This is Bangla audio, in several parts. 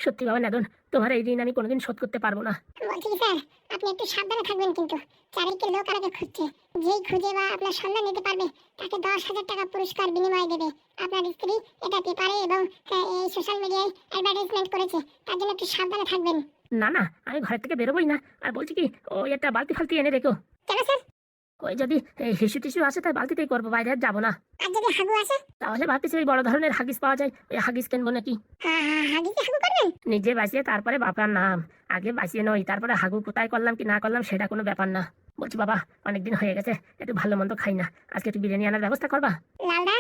সত্যি বাবা নাদন, তোমার এই ঋণ আমি কোনোদিন শোধ করতে পারবো না। বলছি কি স্যার, আপনি একটু সাবধানে থাকবেন কিন্তু। চারিদিকে লোক আমাকে খুঁজছে, যেই খুঁজে বা আপনার সন্ধান নিতে পারবে তাকে 10,000 টাকা পুরস্কার বিনিময় দেবে। আপনার স্ত্রী এটা পেপারে এবং এই সোশ্যাল মিডিয়ায় অ্যাডভার্টাইজমেন্ট করেছে, তার জন্য একটু সাবধানে থাকবেন। না না, আমি ঘরের থেকে বেরোবোই না। আর বলছি কি, ওই একটা বালতি ফালতি এনে রেখো। কেন স্যার? ওই যদি হিসু টিসু আসে তাই বালতিতেই করবো, বাইরে আর যাবো না। আর যদি হাগু আসে? তাহলে ভাবতেছি ওই বড় ধরনের হাগিস পাওয়া যায়, ওই হাগিস কিনবো নাকি। হাগিতে হাগু করবেন? নিজে বাঁচিয়ে তারপরে বাপার নাম। আগে বাঁচিয়ে নই, তারপরে হাগু কোথায় করলাম কি না করলাম সেটা কোনো ব্যাপার না। বলছি বাবা, অনেকদিন হয়ে গেছে, একটু ভালো মন্দ খাই না, আজকে একটু বিরিয়ানি আনার ব্যবস্থা করবা? লালদা,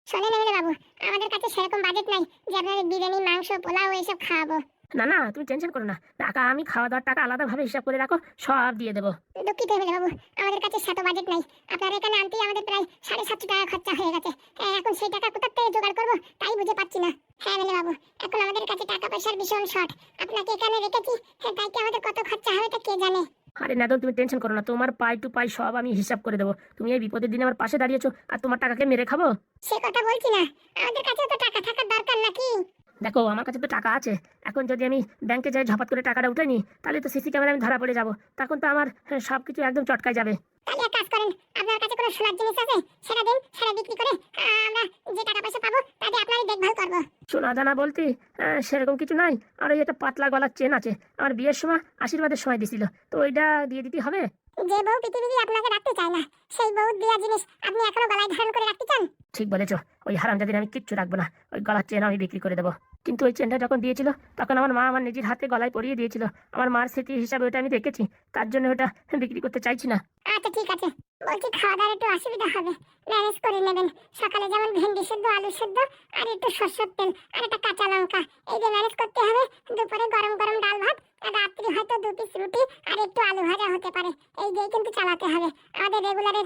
শোনেন এমএলএ বাবু, আমাদের কাছে সেরকম বাজেট নাই যে আপনাদের বিরিয়ানি, মাংস, পোলাও এসব খাওয়াবো। না না, তুমি টেনশন করো না, টাকা আমি খাওয়া দাওয়ার টাকা আলাদাভাবে হিসাব করে রাখো, সব দিয়ে দেবো। দুঃখিত এমএলএ বাবু, আমাদের কাছে সেত বাজেট নাই। আপনার এখানে আনতেই আমাদের প্রায় 750 টাকা খরচা হয়ে গেছে। এখন সেই টাকা কোথা থেকে জোগাড় করবো তাই বুঝে পাচ্ছি না। হ্যাঁ এমএলএ বাবু, এখন আমাদের কাছে টাকা পয়সার ভীষণ শর্ট। আপনাকে এখানে রেখেছি, তাই কি আমাদের কত খরচা হবে তা কে জানে। আরে নাদন, তুমি টেনশন করো না, তোমার পাই টু পাই সব আমি হিসাব করে দেবো। তুমি এই বিপদের দিনে আমার পাশে দাঁড়িয়েছো, আর তোমার টাকাকে মেরে খাবো? সে কথা বলছি না, আমাদের কাছে তো টাকা থাকার দরকার নাকি? দেখো, আমার কাছে তো টাকা আছে। এখন যদি আমি ব্যাংকে যাই ঝপাত করে টাকাটা উঠে নিই, তাহলে তো সিসি ক্যামেরা আমি ধরা পড়ে যাবো। তখন তো আমার সবকিছু একদম চটকায় যাবে। তাহলে এক কাজ করেন, আপনার কাছে কোনো সোনার জিনিস আছে? সেটা দিন, সেটা বিক্রি করে আমরা যে টাকা পয়সা পাবো তাতে আপনারই দেখভাল করবো। সোনা দানা বলতে সেরকম কিছু নাই। আর ওই একটা পাতলা গলার চেন আছে, আমার বিয়ের সময় আশীর্বাদের সময় দিছিল, তো ওইটা দিয়ে দিতে হবে। যে বউ পৃথিবীতে আপনাকে রাখতে চায় না, সেই বউ দেওয়া জিনিস আপনি এখনো গলায় ধারণ করে রাখতে চান? ঠিক বলেছো, ওই হারামজাদির আমি কিচ্ছু রাখবো না, ওই গলার চেন আমি বিক্রি করে দেবো। কিন্তু ওই চেনটা যখন দিয়েছিল তখন আমার মা আমার নিজের হাতে গলায় পরিয়ে দিয়েছিল। আমার মার স্মৃতি হিসাবে ওটা আমি রেখেছি, তার জন্য ওটা বিক্রি করতে চাইছি না। আচ্ছা ঠিক আছে, বলছি খাওয়া দাওয়ার একটু অসুবিধা হবে, ম্যানেজ করে নেবেন। সকালে যেমন ভেন্ডি সেদ্ধ, আলু সেদ্ধ, আর একটু সরষের তেল, আর একটা কাঁচা লঙ্কা, এই যে ম্যানেজ করতে হবে। দুপুরে গরম গরম ডাল ভাত, আর রাত্রি হয়তো 2 পিস রুটি আর একটু আলু ভাজা হতে পারে। এই দিয়ে কিন্তু চালাতে হবে, আমাদের রেগুলারের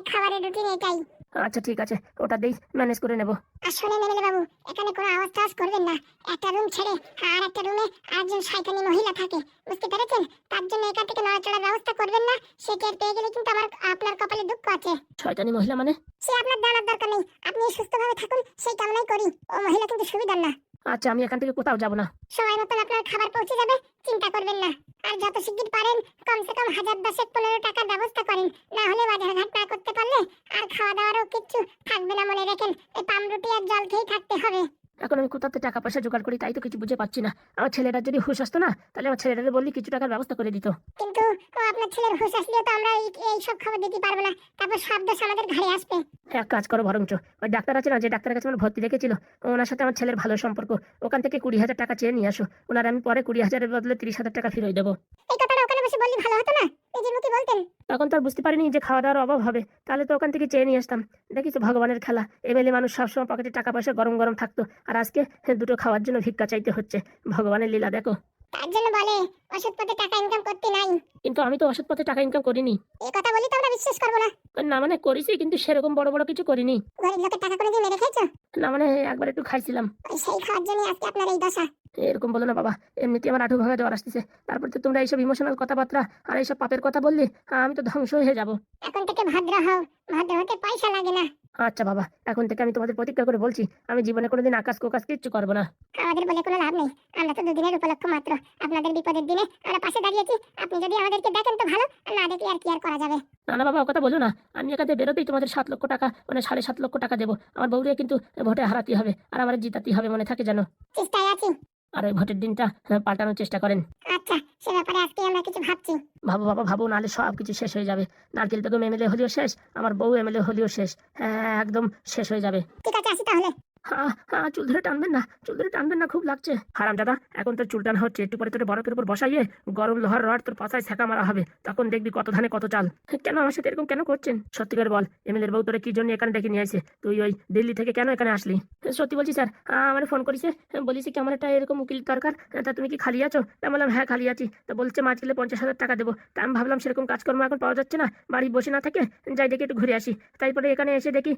খাবারের রুটিন এটাই। আচ্ছা ঠিক আছে, ওটা দিয়েই ম্যানেজ করে নেবো। আর শোনেন এমএলএ বাবু, এখানে কোনো আওয়াজ টাওয়াজ করবেন না। একটা রুম ছেড়ে আর একটা রুমে আরেকজন শয়তানি মহিলা থাকে, বুঝতে পেরেছেন? তার জন্য এখান থেকে নড়াচড়ার ব্যবস্থা করবেন না। সে টের পেয়ে গেলে কিন্তু আপনার কপালে দুঃখ আছে। শয়তানি মহিলা মানে? সে আপনার জানার দরকার নেই, আপনি সুস্থভাবে থাকুন সেই কামনাই করি। ও মহিলা কিন্তু সুবিধার না। আচ্ছা, আমি এখান থেকে কোথাও যাবো না। সময় মতন আপনার খাবার পৌঁছে যাবে, চিন্তা করবেন না। আর যত শিগগির পারেন কমসে কম 1000, 10, 15 টাকার ব্যবস্থা করেন, না হলে বাজার ঘাট না করতে পারলে আর খাওয়া দাওয়ারও কিচ্ছু থাকবে না, মনে রাখেন। এই পামরুটি আর জল খেয়েই থাকতে হবে। এখন আমি কোথাতে টাকা পয়সা জোগাড় করি তাই তো কিছু বুঝে পাচ্ছি না। আমার ছেলেটার যদি হুঁশ আসতো না, তাহলে আমার ছেলেটাকে বললি কিছু টাকার ব্যবস্থা করে দিত। কিন্তু আপনার ছেলের হুঁশ আসলেও তো আমরা এই সব খবর দিতে পারবো না, তারপর সব দোষ আমাদের ঘাড়ে আসবে। এক কাজ করো বরঞ্চ, ওই ডাক্তার আছে না, যে ডাক্তারের কাছে আমার ভর্তি রেখেছিল, ওনার সাথে আমার ছেলের ভালো সম্পর্ক, ওখান থেকে 20,000 টাকা চেয়ে নিয়ে আসো। ওনার আমি পরে 20,000-এর বদলে 30,000 টাকা ফিরিয়ে দেবো। এই কথাটা ওখানে বসে বললে ভালো হতো না? নিজের মুখে বলতেন। তখন তো আর বুঝতে পারিনি যে খাওয়া দাওয়ার অভাব হবে, তাহলে তো ওখান থেকে চেয়ে নিয়ে আসতাম। দেখিস ভগবানের খেলা, এমএলএ মানুষ সবসময় পকেটে টাকা পয়সা গরম গরম থাকতো, আর আজকে দুটো খাওয়ার জন্য ভিক্ষা চাইতে হচ্ছে। ভগবানের লীলা দেখো। তার জন্য বলে ওষুধ পথে টাকা ইনকাম করতে নাই। কিন্তু আমি তো অসৎ পথে টাকা ইনকাম করিনি। এই কথা বলি তো আমরা বিশ্বাস করবো না। না মানে করেছি, কিন্তু সেরকম বড় বড় কিছু করিনি। গরিব লোকের টাকা কোনোদিন মেরে খেয়েছো? না মানে একবার একটু খাইছিলাম। ওই সেই খাওয়ার জন্য আজকে আপনার এই দশা। এরকম বলো না বাবা, এমনিতে আমার আঠু ভাঙা জ্বর আসতেছে, তারপর তো তোমরা এইসব ইমোশনাল কথাবার্তা আর এইসব পাপের কথা বললে, আমি তো ধ্বংস হয়ে যাব। এখন থেকে ভদ্র হও, ভদ্র হতে পয়সা লাগে না। আচ্ছা বাবা, এখন থেকে আমি তোমাদের প্রতিজ্ঞা করে বলছি, আমি জীবনে কোনোদিন আকাশ কোকাশ কিচ্ছু করবো না। আমাদের বলে কোনো লাভ নেই, আমরা তো দুদিনের উপলক্ষ মাত্র। আপনাদের বিপদের দিনে আমরা পাশে দাঁড়িয়েছি, আপনি যদি আমাদেরকে দেখেন তো ভালো, আর না দেখলে আর কি আর করা যাবে। না না বাবা, ও কথা বলো না। আমি এখান থেকে বেরোতেই তোমাদের 7 লক্ষ টাকা, মানে 7.5 লক্ষ টাকা দেবো। আমার বউরে কিন্তু ভোটে হারাতে হবে, আর আমার জিতাতে হবে, মনে থাকে যেন। চেষ্টায় আছি। আর ওই ভোটের দিনটা পাল্টানোর চেষ্টা করেন। আচ্ছা, সে ব্যাপারে আজকে আমরা কিছু ভাবছি। ভাবো বাবা ভাবো, নাহলে সব কিছু শেষ হয়ে যাবে। নারকেল বেগম এমএলএ হলেও শেষ, আমার বউ এমএলএ হলেও শেষ। হ্যাঁ, একদম শেষ হয়ে যাবে। ঠিক আছে, আসি তাহলে। হ্যাঁ হ্যাঁ, চুল ধরে টানবেন না, চুল ধরে টানবেন না, খুব লাগছে। হারাম দাদা, এখন তোর চুল টানা হচ্ছে, একটু পরে তোর বরফের উপর বসাইয়ে গরম লোহার রড তোর পাশায় ছ্যাঁকা মারা হবে, তখন দেখবি কত ধানে কত চাল। কেন আমার সাথে এরকম কেন করছেন? সত্যি করে বল, এমএলএর বউ তোরে কি জন্য এখানে ডেকে নিয়ে আসে? তুই ওই দিল্লি থেকে কেন এখানে আসলি? সত্যি বলছি স্যার, আমার ফোন করেছে, বলিস কি আমার একটা এরকম উকিল দরকার, তা তুমি কি খালি আছো? তা বললাম হ্যাঁ খালি আছি। তা বলছে মাস গেলে 50,000 টাকা দেবো। তা আমি ভাবলাম সেরকম কাজকর্ম এখন পাওয়া যাচ্ছে না, বাড়ি বসে না থেকে যাই দেখি একটু ঘুরে আসি। তারপরে এখানে এসে দেখি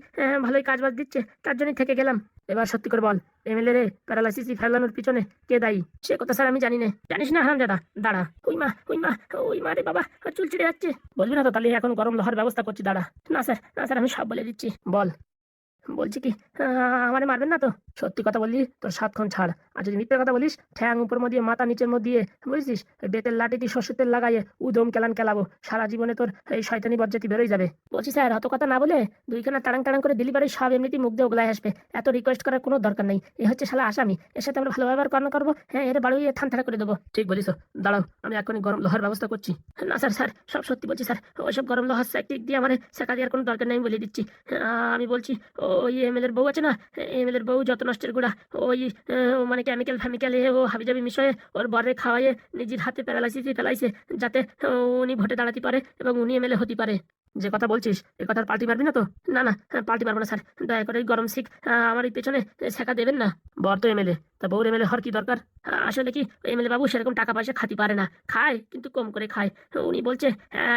ভালোই কাজ বাজ দিচ্ছে, তার জন্যই থেকে গেলাম। এবার সত্যি করে বল, এমএলএ রে প্যারালাইসিস ফেলানোর পিছনে কে দায়ী? সে কথা স্যার আমি জানি না। জানিস না হারামজাদা? দাঁড়া, ওই মা ওই মা ওই মা রে বাবা, চুল ছিঁড়ে যাচ্ছে। বলবি না তো? তাহলে এখন গরম লোহার ব্যবস্থা করছি, দাঁড়া। না স্যার, না স্যার, আমি সব বলে দিচ্ছি, বল। বলছি কি, আমারে মারবেন না তো? সত্যি কথা বললি তোর 7 ছাড়, আর যদি মিথ্যে কথা বলিস ঠ্যাং উপর মধ্যে দিয়ে মাথা নিচের মধ্যে দিয়ে বুঝছিস, ওই বেতের লাঠি দিয়ে সর্ষের তেল লাগাইয়ে উদম কেলান কেলাবো, সারা জীবনে তোর এই শয়তানি বজ্জাতি বেরোই যাবে। বলছি স্যার, অত কথা না বলে দুইখানা টাড়াং টাড়াং করে দিলি পারে সব এমনিতেই মুখ দিয়ে ওগলায় আসবে, এত রিকোয়েস্ট করার কোনো দরকার নেই। এ হচ্ছে শালা আসামি, এর সাথে আমরা ভালো ব্যবহার করবো, হ্যাঁ এর বাড়িয়ে থান থাড়া করে দেবো। ঠিক বলিস, দাঁড়াও আমি এখনই গরম লোহার ব্যবস্থা করছি। না স্যার, স্যার সব সত্যি বলছি স্যার, ওইসব গরম লোহার স্যাকটিক দিয়ে আমার শেখা দেওয়ার কোনো দরকার নেই বলে দিচ্ছি। আমি বলছি ওই এমএলএর বউ আছে না, এমএলএর বউ যত নষ্টের গোড়া, ওই মানে কেমিক্যাল ফ্যামিক্যাল ও হাবিজাবি মিশয়ে ওর বরে খাওয়াইয়ে নিজের হাতে প্যারালাইসিস ফেলাইছে, যাতে উনি ভোটে দাঁড়াতে পারে এবং উনি এমএলএ হতে পারে। যে কথা বলছিস এ কথার পাল্টি মারবি না তো? না না, পাল্টি মারবো না স্যার, দয়া করে এই গরম শিখ আমার এই পেছনে শেখা দেবেন না। বর তো এমএলএ, তা বউর এমএলএ হওয়ার কি দরকার? আসলে কি এমএলএ বাবু সেরকম টাকা পয়সা খাতি পারে না, খায় কিন্তু কম করে খায়। উনি বলছে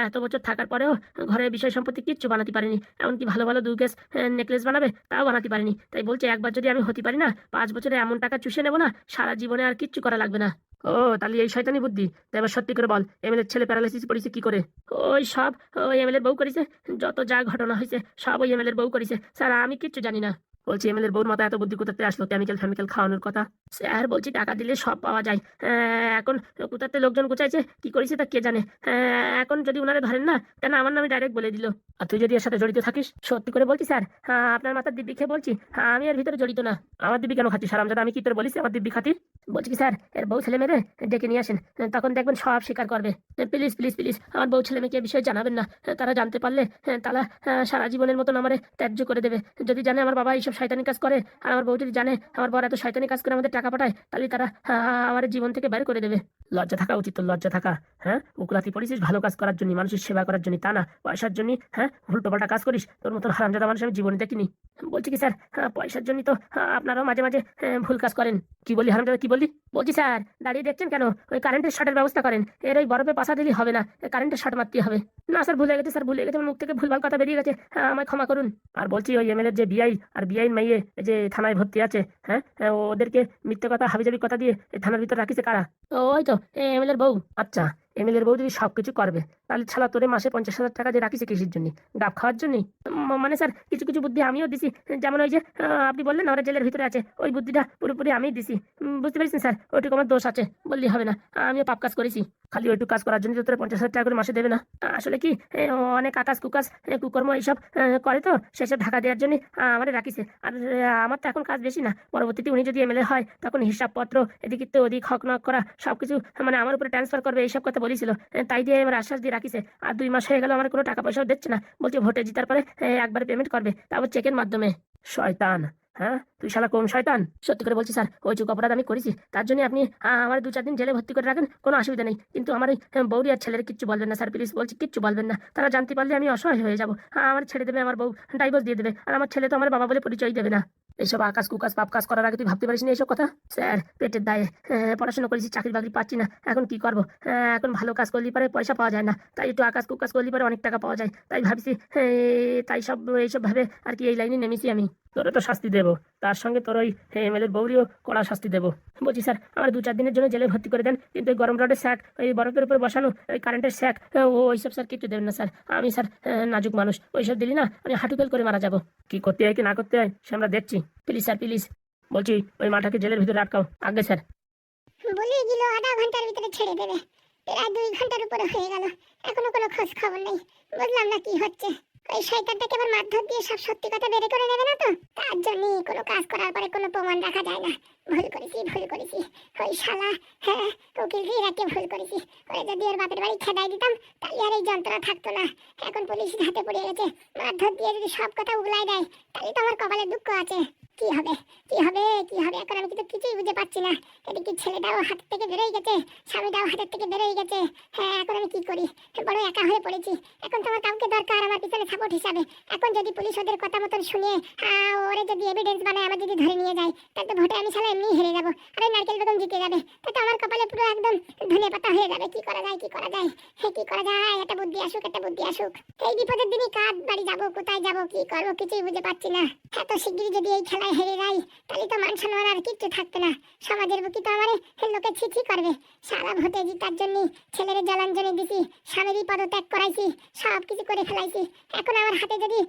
এত বছর থাকার পরেও ঘরে বিষয় সম্পত্তি কিচ্ছু বানাতে পারেনি, এমনকি ভালো ভালো 2 কেস নেকলেস বানাবে তাও বানাতে পারেনি। তাই বলছে একবার যদি আমি হতে পারি না 5 বছরে এমন টাকা চুষে নেবো না, সারা জীবনে আর কিচ্ছু করা লাগবে না। ও তাহলে এই শয়তানি বুদ্ধি? তাই এবার সত্যি করে বল, এমএলএর ছেলে প্যারালাইসিস পড়েছে কি করে? ওই সব ওই এমএলএর বউ করেছে, যত যা ঘটনা হয়েছে সব ওই এমএলএর বউ করেছে স্যার, আমি কিচ্ছু জানি না। বলছি এমএলএর বউর মাথায় এত বুদ্ধি কোথাতে আসলো কেমিক্যাল ফ্যামিক্যাল খাওয়ানোর কথা? স্যার বলছি টাকা দিলে সব পাওয়া যায়, এখন কোথাতে লোকজন গোছাইছে কি করেছে তা কে জানে। এখন যদি ওনারা ধরেন না, কেন আমার নামে ডাইরেক্ট বলে দিল। আর তুই যদি এর সাথে জড়িত থাকিস? সত্যি করে বলছি স্যার, আপনার মাথার দিব্যি খেয়ে বলছি, আমি এর ভিতরে জড়িত না। আমার দিব্যি কেন খাচ্ছিস হারামজাদা? আমি কি তোর বলিস আমার দিব্যি খাতি? বলছি কি স্যার, এর বউ ছেলে মেয়ে ডেকে নিয়ে আসেন, তখন দেখবেন সব স্বীকার করবে। প্লিজ প্লিজ প্লিজ আমার বউ ছেলে মেয়েকে এ বিষয়ে জানাবেন না, তারা জানতে পারলে তারা সারা জীবনের মতন আমারে ত্যায্য করে দেবে। যদি জানে আমার বাবা এইসব শয়তানি কাজ করে, আর আমার বউ যদি জানে আমার বর এত শয়তানি কাজ করে আমাদের টাকা পাঠায়, তাহলে তারা আমার জীবন থেকে বের করে দেবে। লজ্জা থাকা উচিত, তোর লজ্জা থাকা। হ্যাঁ উকুলাতি পড়েছিস ভালো কাজ করার জন্য, মানুষের সেবা করার জন্য, তা না পয়সার জন্য। হ্যাঁ উল্টো পাল্টা কাজ করিস, তোর মতন হারামজাদা মানুষ আমি জীবনে দেখিনি। বলছি কি স্যার, পয়সার জন্য তো আপনারাও মাঝে মাঝে ভুল কাজ করেন। কি বলি হারামজাদা, কি বললি? বলছি স্যার দাঁড়িয়ে দেখছেন কেন, ওই কারেন্টের শর্টের ব্যবস্থা করেন, এর ওই বরফে পাশা দিলেই হবে না, কারেন্টের শর্ট মারতে হবে। না স্যার ভুলে গেছে, স্যার ভুলে গেছে, আমার মুখ থেকে ভুলভাল কথা বেরিয়ে গেছে, আমায় ক্ষমা করুন। আর বলছি ওই এমএলএ যে বিআই আর বিআইন মাইয়ে যে থানায় ভর্তি আছে, হ্যাঁ ওদেরকে মিথ্যে কথা হাবিজাবি কথা দিয়ে এই থানার ভিতর রাখিছে কারা? ওই তো এমএলএর বউ। আচ্ছা, এমএলএর বউ যদি সবকিছু করবে তাহলে ছাড়া তোরে মাসে 50,000 টাকা যে রাখিছে কিসের জন্য? ডাব খাওয়ার জন্য? মানে স্যার কিছু কিছু বুদ্ধি আমিও দিছি, যেমন ওই যে আপনি বললেন ওরা জেলের ভিতরে আছে, ওই বুদ্ধিটা পুরোপুরি আমিই দিছি। বুঝতে পেরেছেন স্যার, ওইটুকু আমার দোষ আছে বললেই হবে না, আমিও পাপ কাজ করেছি। খালি ওইটুকু কাজ করার জন্য তো তোরা 50,000 টাকা করে মাসে দেবে না? আসলে কি অনেক আকাশ কুকাশ কুকর্ম এইসব করে, তো সেসব ঢাকা দেওয়ার জন্য আমাদের রাখিছে। আর আমার তো এখন কাজ বেশি না, পরবর্তীতে উনি যদি এমএলএ হয় তখন হিসাবপত্র এদিকে তো ওদিক হক নক করা সবকিছু মানে আমার উপরে ট্রান্সফার করবে, এইসব কথা বলেছিল। তাই দিয়ে এবার আশ্বাস দিয়ে রাখিছে। আর 2 মাস হয়ে গেল আমার কোনো টাকা পয়সাও দিচ্ছে না, বলছে ভোটে জিতার পরে একবারে পেমেন্ট করবে, তারপর চেকের মাধ্যমে। শয়তান, হ্যাঁ তুই শালা কম শয়তান। সত্যি করে বলছি স্যার, ওই চুক অপরাধ আমি করেছি, তার জন্য আপনি আমার 2-4 দিন জেলে ভর্তি করে রাখেন, কোনো অসুবিধা নেই। কিন্তু আমার ওই বউরি আর ছেলের কিচ্ছু বলবেন না স্যার, প্লিজ বলছি কিচ্ছু বলবেন না, তারা জানতে পারলে আমি অসহায় হয়ে যাবো, আমার ছেড়ে দেবে, আমার বউ ডাইভোর্স দিয়ে দেবে, আর আমার ছেলে তো আমার বাবা বলে পরিচয় দেবে না। এইসব আকাশ কুকাশ পাপ কাজ করার আগে তুই ভাবতে পারিস না এইসব কথা? স্যার পেটের দায়ে পড়াশোনা করেছি, চাকরি বাকরি পাচ্ছি না, এখন কি করবো? এখন ভালো কাজ করলে পরে পয়সা পাওয়া যায় না, তাই একটু আকাশ কুকাশ করলে পরে অনেক টাকা পাওয়া যায়, তাই ভাবছি তাই এইসব ভাবে আর কি এই লাইনে নেমেছি আমি। তোরে তো শাস্তি দেবো, তার সঙ্গে তোর ওই এমএলএর বউরিও কড়া শাস্তি দেবো। বলছি স্যার আমার 2-4 দিনের জন্য জেলে ভর্তি করে দেন, কিন্তু ওই গরম রডের স্যাক, ওই বরফের উপরে বসানো ওই কারেন্টের স্যাক, ওইসব স্যার কিচ্ছু দেবেন না স্যার। আমি স্যার নাজুক মানুষ, ওইসব দিলি না আমি হাঁটু ফেল করে মারা যাবো। কি করতে হয় কি না করতে হয় সে আমরা দেখছি। প্লিজ স্যার প্লিজ, বলছি ওই মাটাকে জেলের ভিতরে আটকাও। আগে স্যার বলে দিল আধা ঘন্টার ভিতরে ছেড়ে দেবে, প্রায় 2 ঘন্টার উপরে হয়ে গেল, এখনো কোনো খোঁজ খবর নেই। বুঝলাম না কি হচ্ছে, ওই শয়তানটাকে আবার মারধর দিয়ে সব সত্যি কথা বের করে নেবে না তো? তার জন্যই কোনো কাজ করার পরে কোনো প্রমাণ রাখা যায় না। ভুল করেছি ভুল করেছি, ওই শালা হ্যাঁ উকিল রাখতে ভুল করেছি, ওরে যদি ওর বাপের বাড়ি খেদাই দিতাম তাহলে আর এই যন্ত্রণা থাকতো না। এখন পুলিশের হাতে পড়ে গেছে, মারধর দিয়ে যদি সব কথা উগলাই দেয় তাহলে তো আমার কপালে দুঃখ আছে। কি হবে কি হবে কি হবে, এখন আমি কিন্তু কিছুই বুঝে পাচ্ছি না। এদিকে ছেলেটাও হাত থেকে বেরোয় গেছে, স্বামীটাও হাতের থেকে বেরোয় গেছে, হ্যাঁ এখন আমি কি করি? বড় একা হয়ে পড়েছি, এখন তো আমার কাউকে দরকার আমার পিছনে সাপোর্ট হিসাবে। এখন যদি পুলিশ ওদের কথা মতন শুনে ওরে যদি এভিডেন্স বানায় আমার যদি ধরে নিয়ে যায়, তাহলে তো ভোটে আমি শালা এমনি হেরে যাবো, আর ওই নারকেল বেগম জিতে যাবে, তাতে আমার কপালে পুরো একদম ধনে পাতা হয়ে যাবে। কি করা যায় কি করা যায়, হ্যাঁ কি করা যায়? একটা বুদ্ধি আসুক একটা বুদ্ধি আসুক। এই বিপদের দিনই কার বাড়ি যাবো, কোথায় যাবো, কি করবো কিছুই বুঝে পাচ্ছি না। এত শিগগিরই যদি এই খেলা খেলায় হেরে যাই তাহলে তো মান সম্মান আর কিচ্ছু থাকবে না। সমাজের বুকি তো আমার লোকে ছিছি করবে। সারা ভোটে জিতার জন্য ছেলের জলাঞ্জলি দিছি, স্বামীরই পদত্যাগ করাইছি, সব কিছু করে ফেলাইছি। এখন আমার হাতে যদি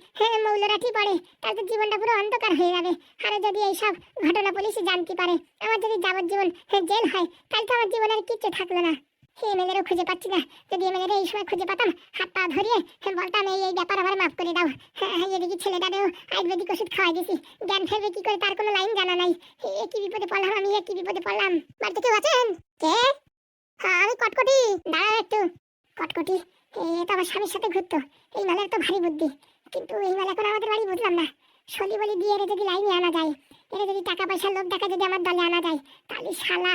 মৌলরাঠি পড়ে তাহলে তো জীবনটা পুরো অন্ধকার হয়ে যাবে। আর যদি এইসব ঘটনা পুলিশে জানতে পারে, আমার যদি যাবজ্জীবন জেল হয়, তাহলে তো আমার জীবনে আর কিচ্ছু থাকলো না। এমএলএরও খুঁজে পাচ্ছি না। যদি এমএলএর এই সময় খুঁজে পেতাম, হাত পা ধরিয়ে বলতাম এই ব্যাপার আমার মাফ করে দাও। এদিকে ছেলেটারেও আয়ুর্বেদিক ওষুধ খাওয়াই দিছি, জ্ঞান ফেরবে কি করে তার কোনো লাইন জানা নাই। কি বিপদে পড়লাম আমি, কি বিপদে পড়লাম। বাড়িতে কেউ আছেন? কে? হ্যাঁ আমি কটকটি। দাঁড়াও একটু। কটকটি তো আমার স্বামীর সাথে ঘুরতো। এই মালের তো ভারী বুদ্ধি, কিন্তু এই মাল এখন আমাদের বাড়ি বুঝলাম না। সলি বলি দিয়ে এর যদি লাইনে আনা যায়, এর যদি টাকা পয়সার লোক দেখা যদি আমার দলে আনা যায়, তাহলে শালা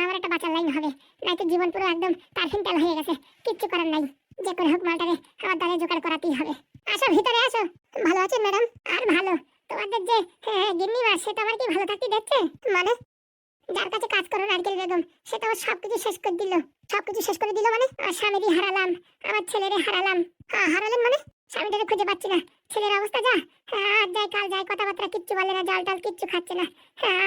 আমার একটা বাঁচার লাইন হবে। নয়তো জীবন পুরো একদম টার্ফিনটাল হয়ে গেছে, কিচ্ছু করার নাই। যে করে হোক মালটাকে আমার দলে জোগাড় করাতেই হবে। আসো ভিতরে আসো। ভালো আছেন ম্যাডাম? আর ভালো। তোমাদের যে গিন্নি মা, সে তো আমার কি ভালো থাকতে দেখছে? মানে যার কাছে কাজ করো নারকেল বেগম, সে তো আমার সবকিছু শেষ করে দিল। সবকিছু শেষ করে দিল মানে? আমার স্বামীরই হারালাম, আমার ছেলেরে হারালাম। হারালেন মানে? স্বামীটাকে খুঁজে পাচ্ছি না। ছেলের অবস্থা যা, আজ যায় কাল যায়, কথাবার্তা কিচ্ছু বলে না, জল টল কিচ্ছু খাচ্ছে না।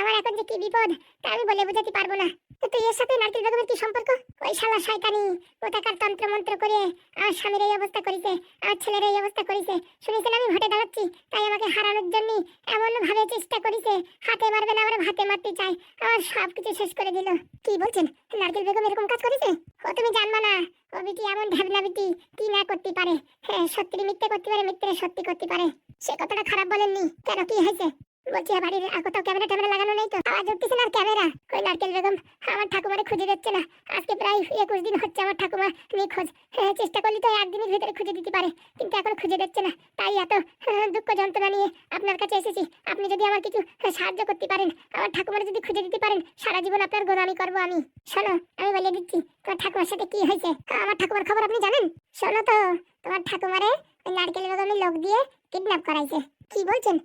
আমার এখন যে কি বিপদ তা আমি বলে বোঝাতে পারবো না। তো এর সাথে নারকেল বেগমের কি সম্পর্ক? ওই শালা শয়তানি কোথাকার তন্ত্র মন্ত্র করে আমার স্বামীর এই অবস্থা করেছে, আমার ছেলের এই অবস্থা করেছে। শুনেছেন আমি ভোটে দাঁড়াচ্ছি, তাই আমাকে হারানোর জন্য এমন ভাবে চেষ্টা করেছে, হাতে মারবে না, আমার ভাতে মারতে চায়। আমার সব কিছু শেষ করে দিল। কি বলছেন? নারকেল বেগম এরকম কাজ করেছে? ও তুমি জানবা না, ও বিটি এমন ঢ্যাবনা বিটি, কি না করতে পারে। সত্যি মিথ্যে করতে পারে, মিথ্যে সত্যি করতে পারে। সে কথাটা খারাপ বলেননি। কেন, কি হয়েছে? বলছি বাড়ির কোথাও ক্যামেরা ট্যামেরা লাগানো নেই তো? আওয়াজ উঠতেছে না ক্যামেরা। ওই নারকেল বেগম আমার ঠাকুমারে খুঁজে দিচ্ছে না। আজকে প্রায় 21 দিন হচ্ছে আমার ঠাকুমা নিখোঁজ। চেষ্টা করলে তো একদিনের ভিতরে খুঁজে দিতে পারে, কিন্তু এখন খুঁজে দিচ্ছে না। তাই এত দুঃখ যন্ত্রণা নিয়ে আপনার কাছে এসেছি। আপনি যদি আমার কিছু সাহায্য করতে পারেন, আমার ঠাকুমারে যদি খুঁজে দিতে পারেন, সারা জীবন আপনার গোলামি করবো আমি। শোনো, আমি বলে দিচ্ছি তোমার ঠাকুমার সাথে কি হয়েছে। আমার ঠাকুমার খবর আপনি জানেন? শোনো তো, তোমার ঠাকুমারে ওই নারকেল বেগমের লোক দিয়ে কিডন্যাপ করাইছে। কি বলছেন?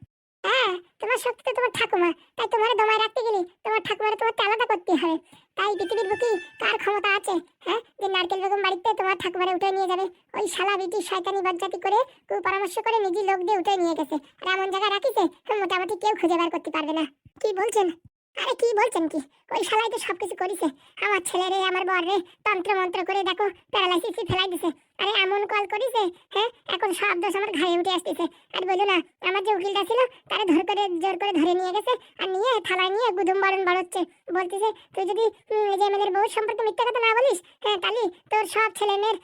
হ্যাঁ, তোমার শক্তি তো তোমার ঠাকুমা, তাই তোমার দমায় রাখতে গেলে তোমার ঠাকুমারে তোমার আলাদা করতে হবে। তাই পৃথিবীর বুকে কার ক্ষমতা আছে যে নারকেল বেগম বাড়িতে তোমার ঠাকুমারে উঠে নিয়ে যাবে? ওই শালা বিটি শয়তানি বজ্জাতি করে কুপরামর্শ করে নিজে লোক দিয়ে উঠে নিয়ে গেছে। আর এমন জায়গায় রাখিছে মোটামুটি কেউ খুঁজে বার করতে পারবে না। কি বলছেন? আরে কি বলছেন কি, ওই শালাই তো সবকিছু করেছে। আমার ছেলেরে আমার বরে তন্ত্র মন্ত্র করে দেখো প্যারালাইসিসে ফেলাই দিছে। আরে এমন কল করেছে, এখন সব দোষ আমার ঘাড়ে উঠে আসতেছে। আর বলো না, আমার যে উকিলটা ছিল তারা জোর করে ধরে নিয়ে গেছে, আর নিয়ে থালায় নিয়ে গুদুম বারণ বাড়াচ্ছে। বলতেছে তুই যদি যে আমাদের বউর সম্পর্কে মিথ্যা কথা না বলিস, তাহলে তোর সব ছেলে মেয়ের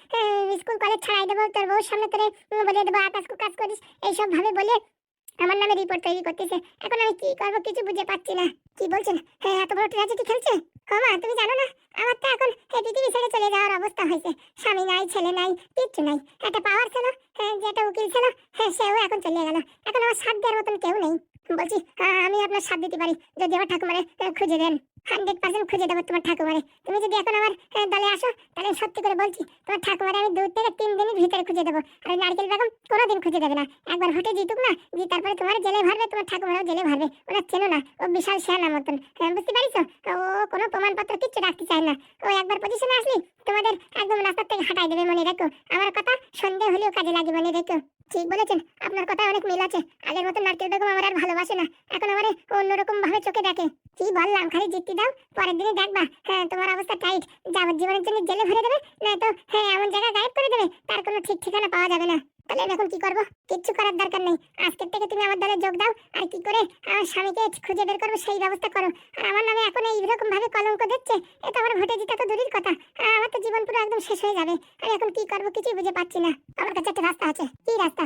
স্কুল কলেজ ছাড়াই দেবো, তোর বউর সামনে তোরে বলে দেবো আকাশ কুকাজ করিস, এইসব ভাবে বলে আমার নামে রিপোর্ট তৈরি করতেছে। এখন আমি কি করবো কিছু বুঝে পাচ্ছি না। কি বলছেন? এত বড় ট্র্যাজেডি খেলছে? মা তুমি জানো না, আমার তো এখন এই পৃথিবী ছেড়ে চলে যাওয়ার অবস্থা হয়েছে। স্বামী নাই, ছেলে নাই, কিচ্ছু নাই। একটা পাওয়ার ছিল, যে একটা উকিল ছিল, সেও এখন চলে গেল। এখন আমার সাথ দেওয়ার মতন কেউ নেই। বলছি আমি আপনার সাথ দিতে পারি যদি আমার ঠাকুমারে খুঁজে দেন। 100% খুঁজে দেবো তোমার ঠাকুমারে। তুমি যদি এখন আমার দলে আসো, তাহলে সত্যি করে বলছি তোমার ঠাকুমারে আমি 2 থেকে 3 দিনের ভিতরে খুঁজে দেবো। আর নারকেল বেগম কোনোদিন খুঁজে দেবে না। একবার ভোটে জিতুক না, জিতার পরে তোমার জেলে ভরবে, তোমার ঠাকুমারও জেলে ভরবে। ওরা চেনো না, ও বিশাল শেয়ানা মতন। বুঝতে পারিস? ও কোনো প্রমাণপত্র কিচ্ছু রাখতে চায় না। ও একবার পজিশনে আসলি তোমাদের একদম রাস্তার থেকে হাঁটাই দেবে, মনে রেখো। আমার কথা সন্দেহ হলেও কাজে লাগে, মনে রেখো। ঠিক বলেছেন, আপনার কথা অনেক মিল আছে। আগের মতো নারকেল বেগম আমার আর ভালোবাসে না, এখন আমার অন্যরকম ভাবে চোখে দেখে। কি বললাম, খালি জিততে দাও, পরের দিনে দেখবা তোমার অবস্থা টাইট, যাবজ্জীবনের জন্য জেলে ভরে দেবে, নয়তো এমন জায়গায় গায়েব করে দেবে, তার কোনো ঠিক ঠিকানা পাওয়া যাবে না। তাহলে আমি এখন কি করবো? কিচ্ছু করার দরকার নেই। আজকের থেকে তুমি আমার দলে যোগ দাও, আর কি করে আমার স্বামীকে খুঁজে বের করবো সেই ব্যবস্থা করো। আর আমার নামে এখন এইরকম ভাবে কলঙ্ক দিচ্ছে, এটা আমার ভোটে জিতা তো দূরের কথা, আমার তো জীবন পুরো একদম শেষ হয়ে যাবে। আমি এখন কি করবো কিছুই বুঝে পাচ্ছি না। আমার কাছে একটা রাস্তা আছে। কি রাস্তা?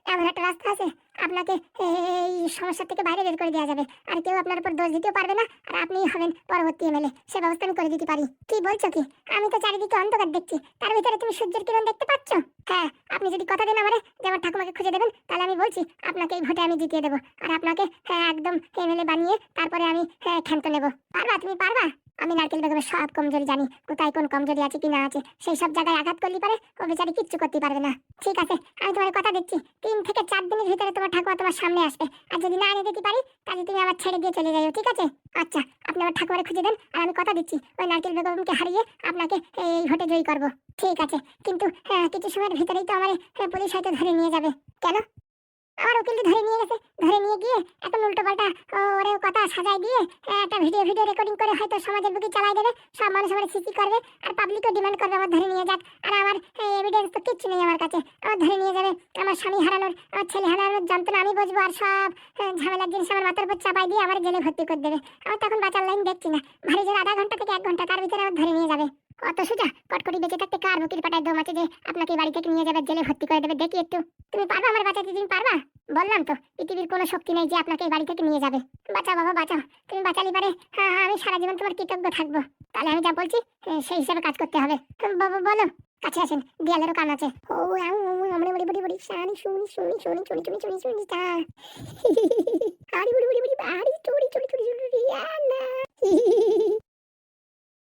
এমন একটা রাস্তা আছে, আপনাকে এই সমস্যা থেকে বাইরে বের করে দেওয়া যাবে, আর কেউ আপনার উপর দোষ দিতেও পারবে না, আর আপনিই হবেন পরবর্তী এমএলএ। সে ব্যবস্থা আমি করে দিতে পারি। কি বলছো কি? আমি তো চারিদিকে অন্ধকার দেখছি, তার ভিতরে তুমি সূর্যের কিরণ দেখতে পাচ্ছ? হ্যাঁ, আপনি যদি কথা দেন আমারে যে আমার ঠাকুমাকে খুঁজে দেবেন, তাহলে আমি বলছি আপনাকে এই ভোটে আমি জিতিয়ে দেবো, আর আপনাকে একদম এমএলএ বানিয়ে তারপরে আমি ক্ষান্ত নেবো। পারবা? তুমি পারবা? আমি নারকেল বেগমের সব কমজোরি জানি, কোথায় কোন কমজোরি আছে কি না আছে, সেই সব জায়গায় আঘাত করলে পারে ও বেচারি কিচ্ছু করতে পারবে না। ঠিক আছে, আমি তোমার কথা দিচ্ছি, 3 থেকে 4 দিনের ভিতরে তোমার ঠাকুমা তোমার সামনে আসবে। আর যদি না এনে দিতে পারি, তাহলে তুমি আবার ছেড়ে দিয়ে চলে যাও। ঠিক আছে? আচ্ছা, আপনি আমার ঠাকুমারে খুঁজে দেন, আর আমি কথা দিচ্ছি ওই নারকেল বেগমকে হারিয়ে আপনাকে এই ভোটে জয়ী করবো। ঠিক আছে, কিন্তু কিছু সময়ের ভিতরেই তো আমার পুলিশ হয়তো ধরে নিয়ে যাবে। কেন? আমার উকিলটি ধরে নিয়ে গেছে, ধরে নিয়ে গিয়ে এখন উল্টো পাল্টা ওরে কথা সাজাই দিয়ে একটা ভিডিও রেকর্ডিং করে হয়তো সমাজের বুকে চালাই দেবে, সব মানুষ আমার সিসি করবে, আর পাবলিকও ডিমান্ড করবে আমার ধরে নিয়ে যাক। আর আমার এভিডেন্স তো কিচ্ছু নেই আমার কাছে, আমার ধরে নিয়ে যাবে, আমার স্বামী হারানোর, আমার ছেলে হারানোর যন্ত্রণা আমি বুঝবো, আর সব ঝামেলার জিনিস আমার মাথার উপর চাপাই দিয়ে আমার জেলে ভর্তি করে দেবে। আমার তখন বাঁচার লাইন দেখছি না, ভারী জোর আধা ঘন্টা থেকে 1 ঘন্টা তার ভিতরে আমার ধরে নিয়ে যাবে। অত সোজা কটকটি বেঁচে থাকতে কার বুকির পাটায় দম আছে যে আপনাকে বাড়ি থেকে নিয়ে যাবে, জেলে ভর্তি করে দেবে? দেখি একটু, তুমি পারবা আমার বাঁচাতে? তুমি পারবা? বললাম তো পৃথিবীর কোনো শক্তি নেই যে আপনাকে এই বাড়ি থেকে নিয়ে যাবে। বাঁচাও বাবা বাঁচাও, তুমি বাঁচালি পারে আমি সারা জীবন তোমার কৃতজ্ঞ থাকবো। তাহলে আমি যা বলছি সেই হিসাবে কাজ করতে হবে। বাবা বলো, কাছে আসেন, দেয়ালেরও কান আছে। ও আমরা বড়ি বড়ি বড়ি সানি শুনি শুনি শুনি শুনি শুনি শুনি শুনি তা আরে বড়ি বড়ি বড়ি আরে চুরি চুরি চুরি চুরি না